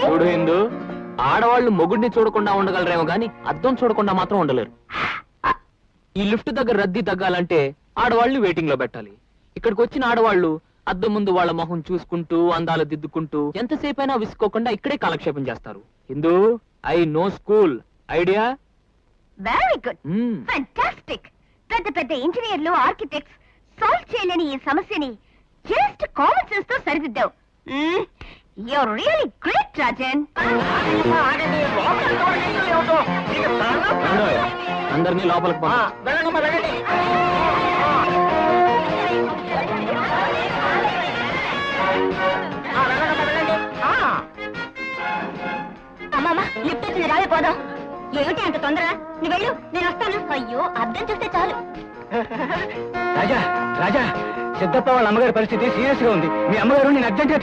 చూడు ఇందు, ఆడవాళ్ళు మొగుడిని చూడకుండా ఉండగలరేమో గాని అద్దం చూడకుండా మాత్రం ఉండలేరు. ఈ లిఫ్ట్ దగ్గర రద్దీ తగ్గాలంటే ఆడవాళ్ళు వెయిటింగ్ లో పెట్టాలి. ఇక్కడికి వచ్చిన ఆడవాళ్ళు అద్దం ముందు వాళ్ళ మొహం చూసుకుంటూ అందాలు దిద్దుకుంటూ ఎంతసేపు అయినా విసుకోకుండా ఇక్కడే కాలక్షేపం చేస్తారు. Indu, I know school idea. Very good, fantastic. పెద్ద పెద్ద ఇంజనీర్లు, ఆర్కిటెక్ట్స్ సాల్వ్ చేయలేని ఈ సమస్యని జస్ట్ కామన్ సెన్స్ తో సరిదిద్దావు. You're really great, Rajan. అందరినీ లోపలికి అమ్మమ్మ, లిఫ్ట్ వచ్చింది, రావే పోదాం. ఏమిటి అంత తొందర? నువ్వు వెళ్ళు, నేను వస్తాను. అయ్యో, అర్థం చూస్తే చాలు. రాజా రాజా, సిద్ధప్ప వాళ్ళ అమ్మగారి పరిస్థితి సీరియస్ గా ఉంది. మీ అమ్మగారు నేను అర్జెంట్ గా